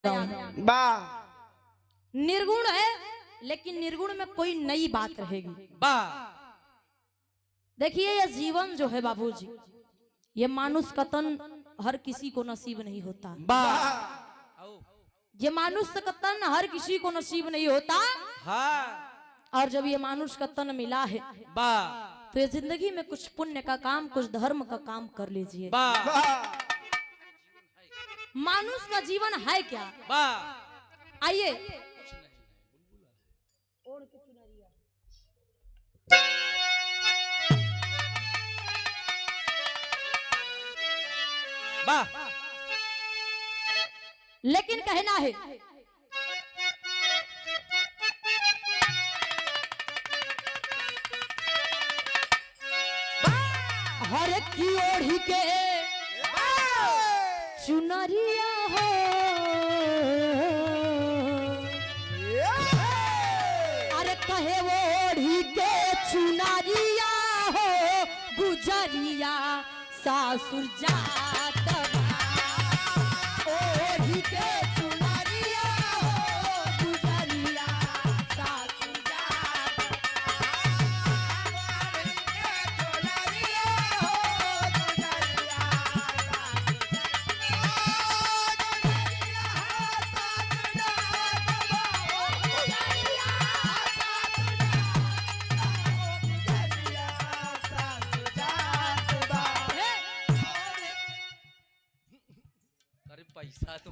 वाह। निर्गुण है लेकिन निर्गुण में कोई नई बात रहेगी। वाह। देखिए ये जीवन जो है बाबूजी, ये मानुष का तन हर किसी को नसीब नहीं होता। वाह। ये मानुष का तन हर किसी को नसीब नहीं होता। हाँ। और जब ये मानुष का तन मिला है वाह। तो ये जिंदगी में कुछ पुण्य का काम, कुछ धर्म का काम कर लीजिए। वाह। मानुष का जीवन है क्या? वाह। आइए वाह। लेकिन कहना है हर की ओढ़ी के चुनरिया हो, अरे कहे वो ओढ़ी के चुनरिया हो, गुजरिया सासुर जात ओढ़ी के चुनरिया हो, गुजरिया सासुर जात। अरे पैसा तो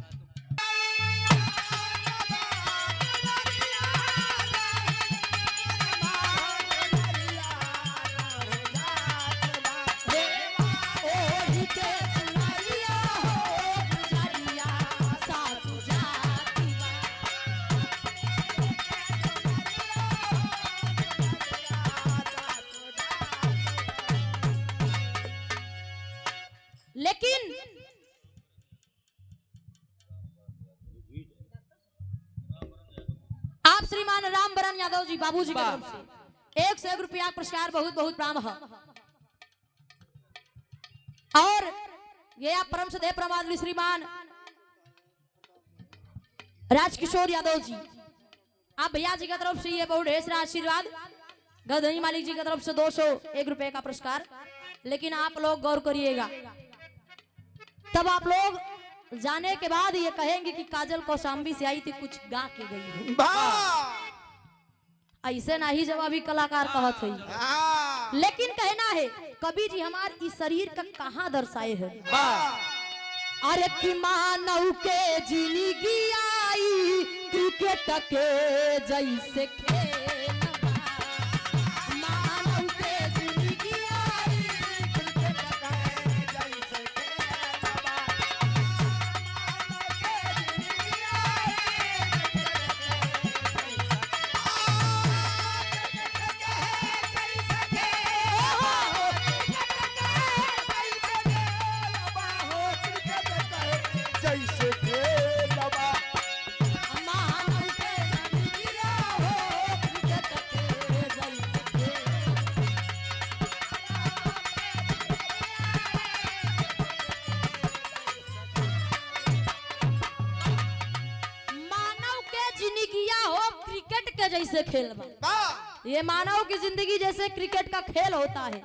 ओढ़ी के चुनरिया हो, गुजरिया सासुर जात। लेकिन आप श्रीमान राम बरन यादव जी बाबूजी की तरफ से 1 से 1 रुपया पुरस्कार बहुत बहुत प्राम है। और ये आप परम सदैव प्रमाद श्रीमान राजकिशोर यादव जी, आप भैया जी की तरफ से ये बहुत ढेर सारा आशीर्वाद। गधनी मालिक जी की तरफ से 201 रुपए का पुरस्कार। लेकिन आप लोग गौर करिएगा, तब आप लोग जाने के बाद ये कहेंगे कि काजल कौशाम्बी से आई थी, कुछ गा के गई है। ऐसे ना ही जवाबी कलाकार कहत है। लेकिन कहना है कवि जी हमार इस शरीर का कहाँ दर्शाए है। अरे कि मानव के जिंदगी आई क्रिकेट के जैसे खेलबा। मानव के जिंदगी आई क्रिकेट के जैसे खेलबा। जैसे खेलबा। मानव के जिंदगी हो क्रिकेट के जैसे खेलबा। मानव के जिंदगिया हो क्रिकेट के जैसे खेलबा। ये मानव की जिंदगी जैसे क्रिकेट का खेल होता है,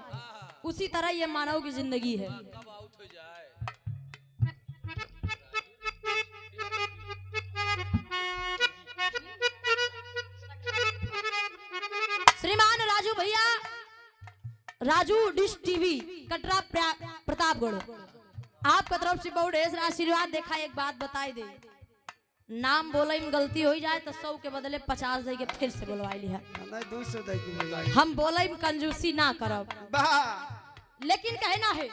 उसी तरह ये मानव की जिंदगी है। कब आउट हो जाए। श्रीमान राजू भैया, राजू डिश टीवी कटरा प्रतापगढ़, आपका तरफ से बहुत ढेर सारा आशीर्वाद। देखा एक बात बताई दे, नाम बोले में गलती हो जाए तो 100 के बदले 50 दे के फिर से बुलवाई लिया। नहीं 200 दे के बुलाई। हम बोले में कंजूसी ना करब। लेकिन कहना है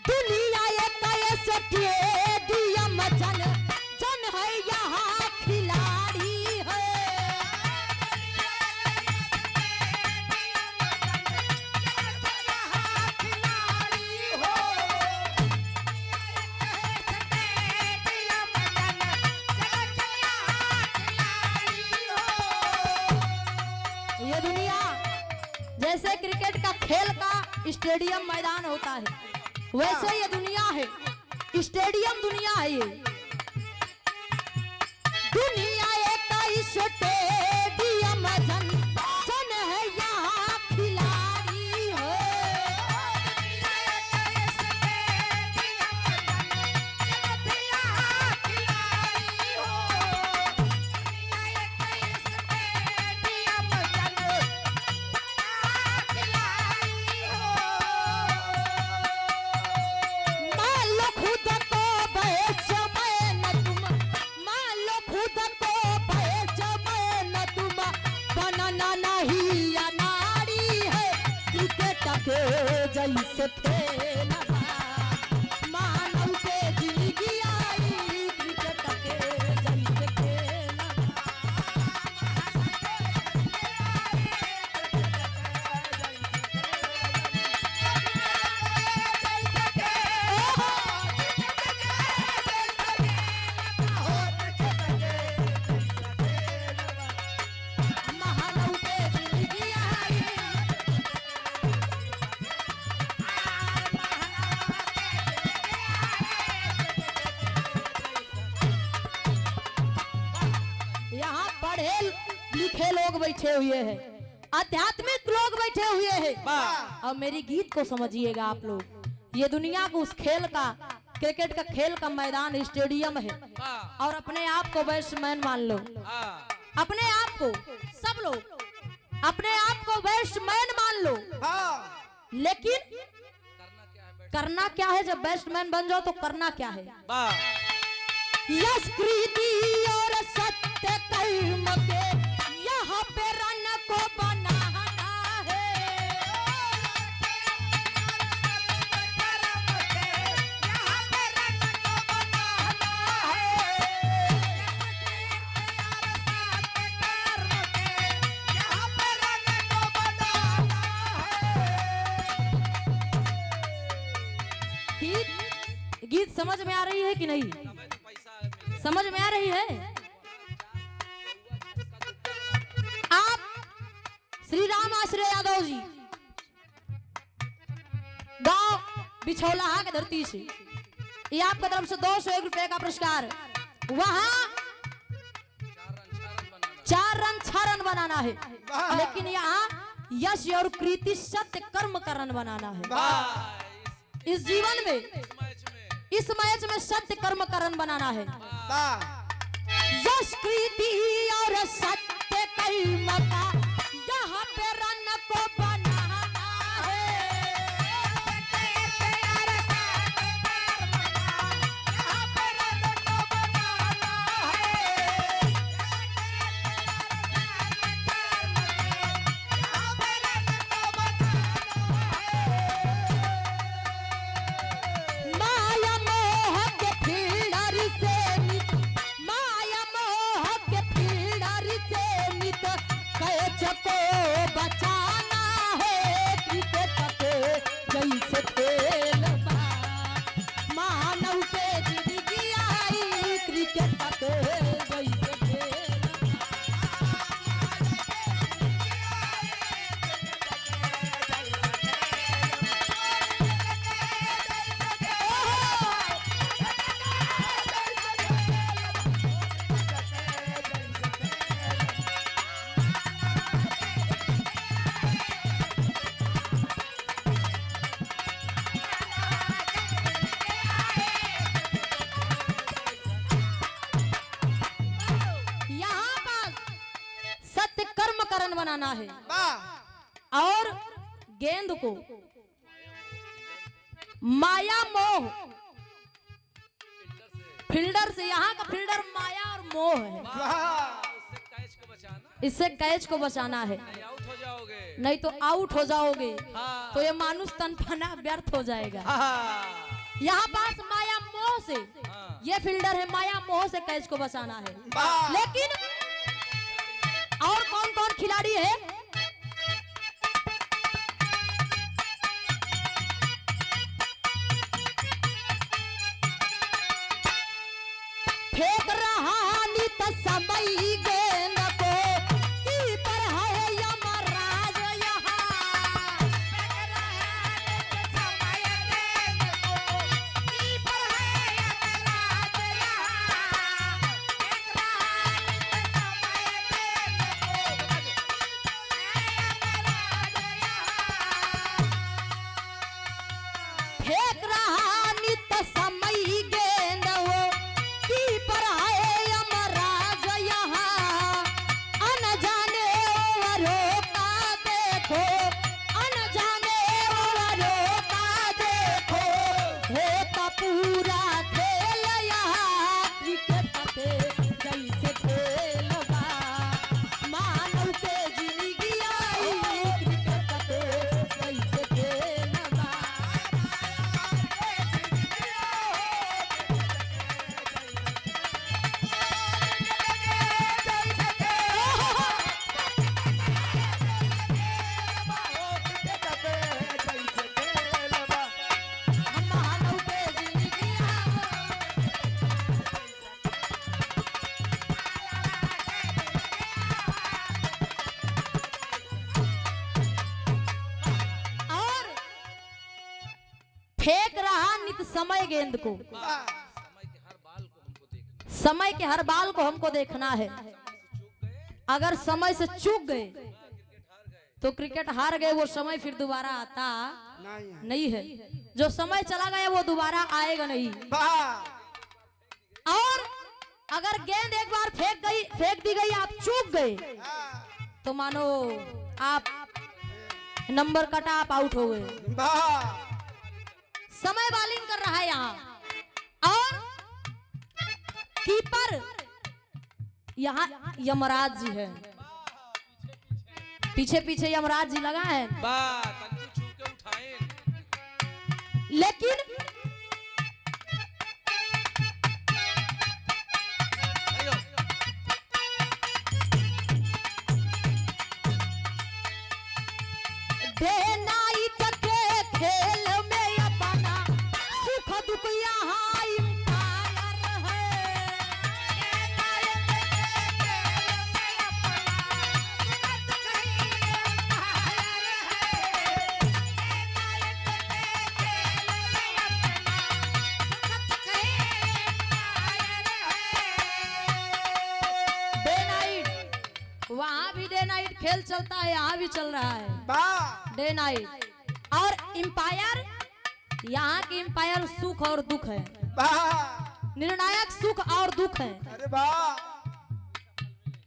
दुनिया एक ऐसे स्टेडियम जन जन है यहाँ खिलाड़ी है। ये दुनिया जैसे क्रिकेट का खेल का स्टेडियम मैदान होता है, वैसे ये दुनिया है। स्टेडियम दुनिया है ये, दुनिया एक स्टेडियम जन है यहाँ खिलाड़ी हो। मान लो खुद को बेचैन तुम, मान लो खुद को बेचैन तुम, बनना नहीं अनाड़ी है क्रिकेट के जैसे खेलना, मानव के जिंदगी आई क्रिकेट के जैसे खेलना। मानव के जिंदगी आई यहाँ पढ़े लिखे लोग बैठे हुए हैं, आध्यात्मिक लोग बैठे हुए हैं। और मेरी गीत को समझिएगा आप लोग, ये दुनिया को उस खेल का, क्रिकेट का खेल का मैदान स्टेडियम है, और अपने आप को बैट्समैन मान लो, अपने आप को, सब लोग अपने आप को बैट्समैन मान लो। लेकिन करना क्या है? जब बैट्समैन बन जाओ तो करना क्या है? यश कृति और सत्य कर्म के यहाँ पे रन को बनाना है। गीत समझ में आ रही है कि नहीं? समझ में आ रही है? आप श्री राम आश्रय यादव जी, गांव बिछौलाहा की धरती से, ये आपकी तरफ से 201 रुपए का पुरस्कार। वहां 4 रन 6 रन बनाना है, लेकिन यहाँ यश और कृति सत्य कर्म का रन बनाना है। इस जीवन में, इस मैच में सत्य कर्म का रन बनाना है। यश कृति और सत्य कर्म का यहाँ पे रन को बनाना है। माया मोह के फीडर से नित, माया मोह के फीडर से नित, कैच को बचाना है क्रिकेट के जैसे खेलबा, मानव के जिंदगी आई क्रिकेट के जैसे खेलबा। यहाँ पर सत्य कर्म का रन बनाना है, और गेंद को माया मोह, फील्डर से, यहाँ का फील्डर माया और मोह है, इससे कैच को बचाना है, आउट हो जाओगे। नहीं तो आउट हो जाओगे, हाँ। तो ये मानुष तनपना व्यर्थ हो जाएगा। यहाँ पास माया मोह से, हाँ। ये फील्डर है, माया मोह से कैच को बचाना है। लेकिन और कौन कौन खिलाड़ी है? फेंक रहा नित समय गेंद को, कीपर है यमराज यहाँ। फेंक रहा नित समय गेंद को, कीपर है फेंक रहा नित समय गेंद को, समय के हर बाल को हमको देखना है। अगर समय से चूक गए तो क्रिकेट हार गए, वो समय फिर दोबारा आता नहीं है। जो समय चला गया वो दोबारा आएगा नहीं। और अगर गेंद एक बार फेंक दी गई, आप चूक गए तो मानो आप नंबर कटा, आप आउट हो गए। समय बॉलिंग कर रहा है यहाँ, और कीपर यहाँ यमराज जी है, पीछे पीछे यमराज जी लगा है। लेकिन डे नाइट के खेल में अपना सुख दुख यहाँ इम्पायर है। वहाँ भी डे नाइट खेल चलता है, यहाँ भी चल रहा है डे नाइट। और एम्पायर, यहाँ की एम्पायर सुख और दुख है, निर्णायक सुख और दुख है। अरे वाह,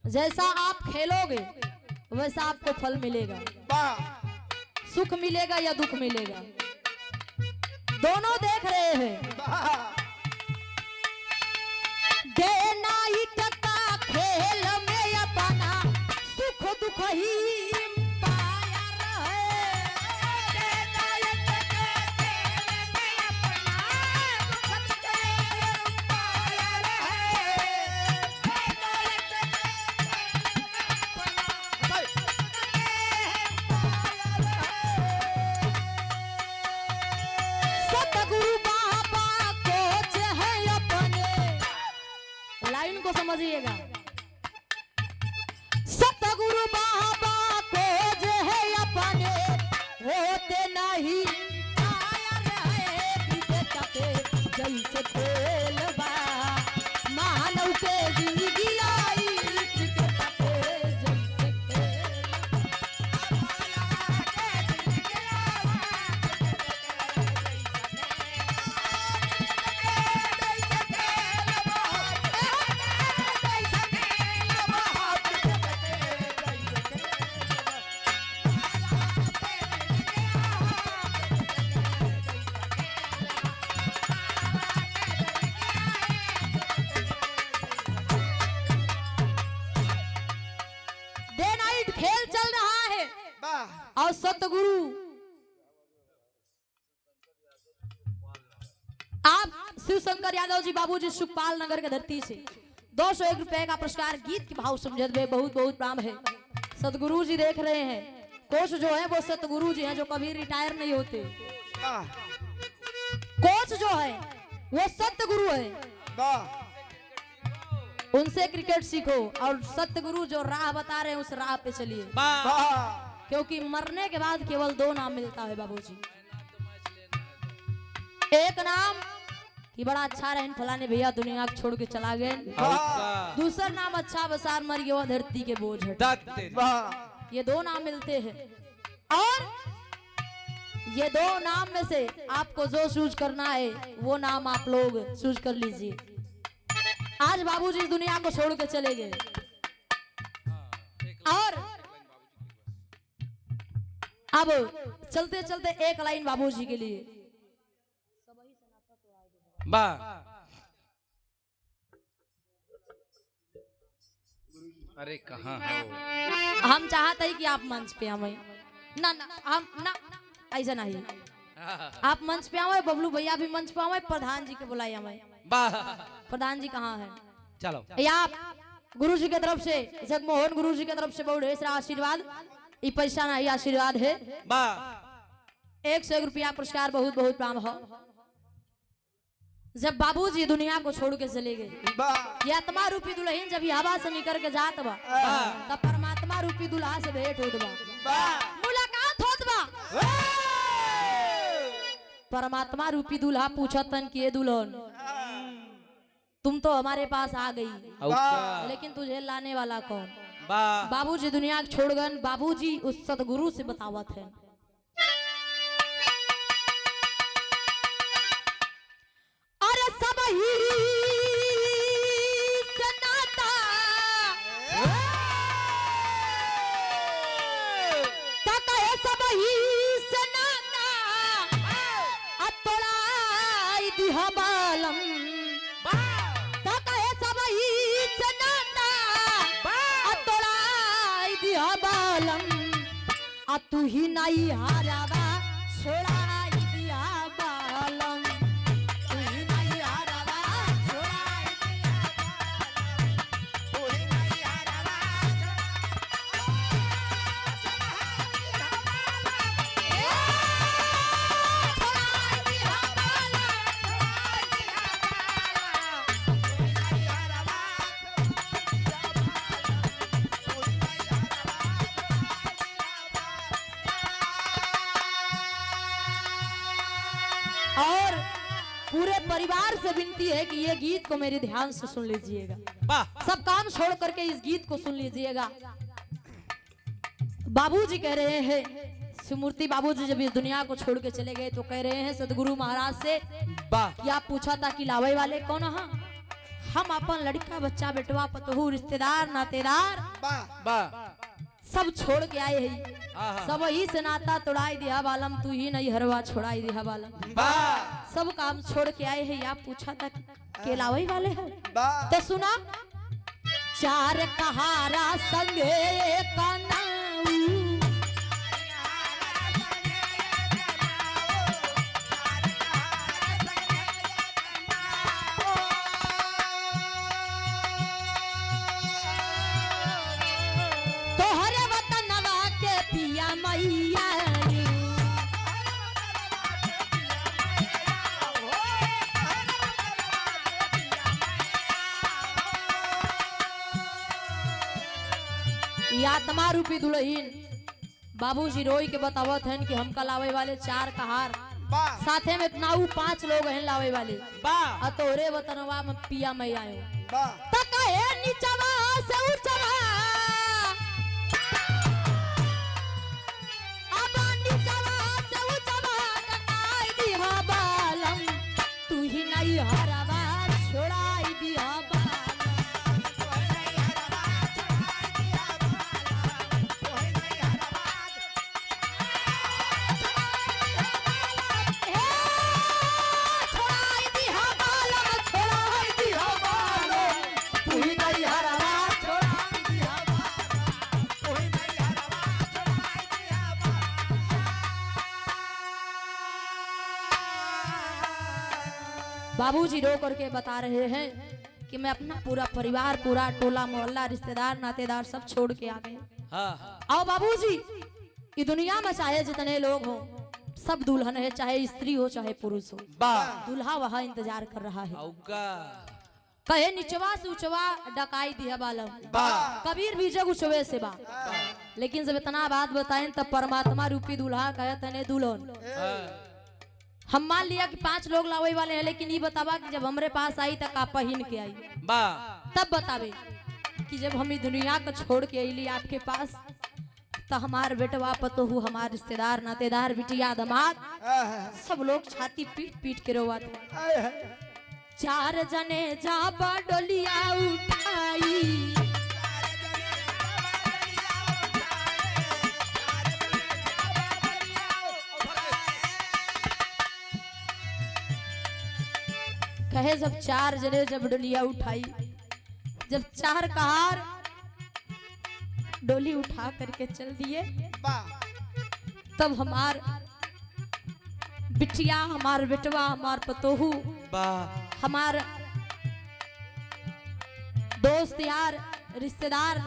जैसा आप खेलोगे वैसा आपको फल मिलेगा, सुख मिलेगा या दुख मिलेगा, दोनों देख रहे हैं। डे नाइट का खेल में अपना सुख दुख ही एम्पायर है। डे नाइट के खेल में अपना सुख दुख ही एम्पायर है। डे नाइट के सतगुरु बाबा कोच है अपने, लाइन को समझिएगा। सतगुरु बाबा कोच है अपने, होते नहीं कायर है। क्रिकेट के जैसे खेल बा, मानव के जिंदगी आई क्रिकेट के जैसे खेल। डे नाइट खेल चल रहा है, और सतगुरु आप शिव शंकर यादव जी बाबूजी सुखपाल नगर के धरती से 201 रुपए का पुरस्कार गीत के भाव समझत में बहुत बहुत प्राम है। सतगुरु जी देख रहे हैं, कोच जो है वो सतगुरु जी हैं, जो कभी रिटायर नहीं होते। कोच जो है वो सतगुरु है, उनसे क्रिकेट सीखो। और सतगुरु जो राह बता रहे हैं उस राह पे चलिए, क्योंकि मरने के बाद केवल दो नाम मिलता है बाबूजी। एक नाम कि बड़ा अच्छा रहे फलाने भैया दुनिया को छोड़ के चला गए, दूसरा नाम अच्छा बसार मर गया धरती के बोझ हट। ये दो नाम मिलते हैं, और ये दो नाम में से आपको जो चूज करना है वो नाम आप लोग चूज कर लीजिए। आज बाबूजी इस दुनिया को छोड़ के चले गए, और अब चलते चलते एक लाइन बाबूजी के लिए। अरे कहाँ है वो? हम चाहते हैं कि आप मंच पे आवे, ना ना हम ना ऐसा नहीं, आप मंच पे आवे, बबलू भैया भी मंच पे आवे, प्रधान जी के बुलाए आवे। प्रधान जी कहाँ है? चलो या गुरु जी की तरफ से, जगमोहन गुरु जी की तरफ से बहुत ढेर सारा आशीर्वाद, ये पैसा नहीं आशीर्वाद है। 101 रुपया पुरस्कार बहुत बहुत प्राम हो। जब बाबूजी दुनिया को छोड़ के चले गए, ये आत्मा रूपी दुल्हन जब हवा से निकल के जात बा, तब परमात्मा रूपी दुल्हा से भेंट होत बा, मुलाकात होत बा। परमात्मा रूपी दूल्हा पूछतन कि ये दुल्हन तुम तो हमारे पास आ गई, औका लेकिन तुझे लाने वाला कौन? बा बाबूजी दुनिया के छोड़ गन। बाबूजी उस सतगुरु से बतावत है, अरे सब ही से नाता तका है, सब ही से नाता अतोड़ाई दिहा बालम, तका है सब ही से नाता अतोड़ाई दिहा बालम, आ तू ही नहीं हारावा छोड़ाई दिहा बालम, तू ही नहीं हारावा छोड़ाई दिहा बालम, तू ही नहीं हारावा छोड़ाई दिहा बालम, और पूरे परिवार से विनती है कि ये गीत को मेरे ध्यान से सुन लीजिएगा, बा सब काम छोड़ करके इस गीत को सुन लीजिएगा। बाबूजी कह रहे हैं, शिवमूर्ति बाबूजी जब इस दुनिया को छोड़ के चले गए तो कह रहे हैं सदगुरु महाराज से बा कि आप पूछा था कि लावे वाले कौन है? हम अपन लड़का बच्चा बेटवा पतोहू रिश्तेदार नातेदार बा सब छोड़ के आए हैं, आहा सब ही से नाता तोड़ाई दिया बालम, तू ही नहीं हरवा छोड़ाई दिया बालम, बा सब काम छोड़ के आए हैं। आप पूछा था के लावे वाले हैं? बा तो सुना, चार कहारा संगे कनाऊ, तोहरे वतनवा के पिया मैया, ये आत्मा रूपी दुल्हीन बाबूजी रोई के बतावत हैं कि हमका लावे वाले चार कहार, बा साथे में नाऊ 5 लोग हैं लावे वाले, बा आ तोरे वतनवा में पिया मैं आयो, बा तका है नीचवा से ऊंचवा, अब नीचवा से ऊंचवा कटाई दिहा बालम, तू ही नहीं हरवा छोड़ाई दिहा बालम, छोड़ाई दिहा बालम, छोड़ाई दिहा बालम, तू ही नहीं हरवा छोड़ाई दिहा बालम, तू ही नहीं हरवा छोड़ाई दिहा बालम। बाबूजी रो करके बता रहे हैं कि मैं अपना पूरा परिवार, पूरा टोला मोहल्ला रिश्तेदार नातेदार सब छोड़ के आ गए। हाँ आओ बाबूजी, ये दुनिया में चाहे जितने लोग हो सब दुल्हन है, चाहे स्त्री हो चाहे पुरुष हो, बा दूल्हा वहां इंतजार कर रहा है। औका कहे निचवा से उचवा डकाई दिया बालम, बा कबीर भी जग उचवे से बा, लेकिन जब इतना बात बताएं तब परमात्मा रूपी दूल्हा कहे तने दुल्हन, हाँ हम मान लिया कि 5 लोग लावे वाले हैं, लेकिन ये बतावा कि जब हमरे पास आई तक आप पहिन के आई, बा तब बतावे कि जब हम दुनिया को छोड़ के अली आपके पास तो हमार बेटवा पतोहू, हमार रिश्तेदार नातेदार बिटिया दमाद सब लोग छाती पीट पीट के रोवाते। 4 जने जाबा डोलिया उठाई, कहे जब 4 जने जब डोलिया उठाई, जब 4 कहार डोली उठा करके चल दिए, तब हमार बिटिया, हमार बेटवा, हमार पतोहू, बा हमार दोस्त यार रिश्तेदार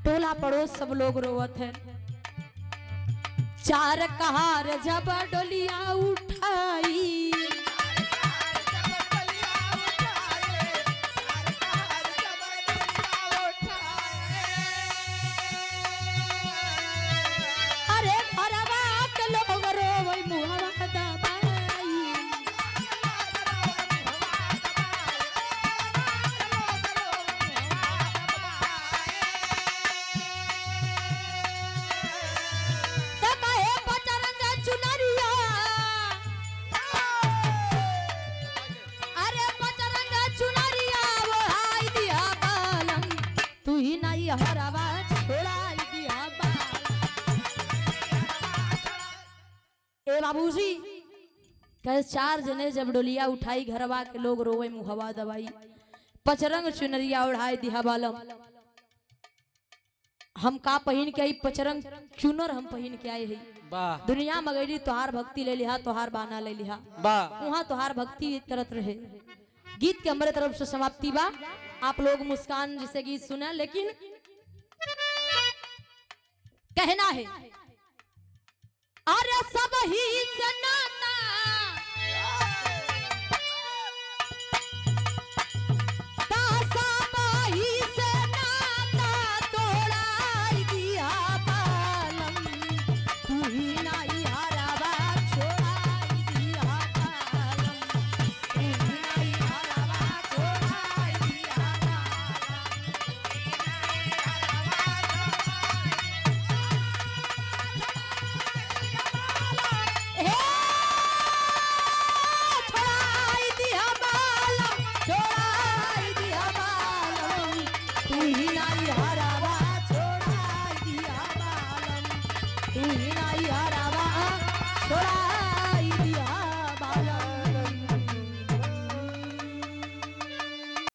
टोला पड़ोस सब लोग रोवत है। 4 कहार जब डोलिया उठाई, अरे घरवा के लोग रोवै मुहवा दबाई, घरवा छोड़ाई दिया बाल। ए बाबूजी कहे 4 जने जब डोलिया उठाई घरवा के लोग रोवे मुहवा दवाई, पचरंग चुनरिया उड़ाई दिया बालम। हम का पहिन के आई पचरंग चुनर हम पहिन के आए है। वाह दुनिया में गई तोहार भक्ति ले लिहा, तोहार बाना ले लिहा, वाह वहाँ तोहार भक्ति करत रहे। गीत के हमारे तरफ से समाप्ति बा। आप लोग मुस्कान जैसे गीत सुना, लेकिन कहना है अरे सब ही सनातन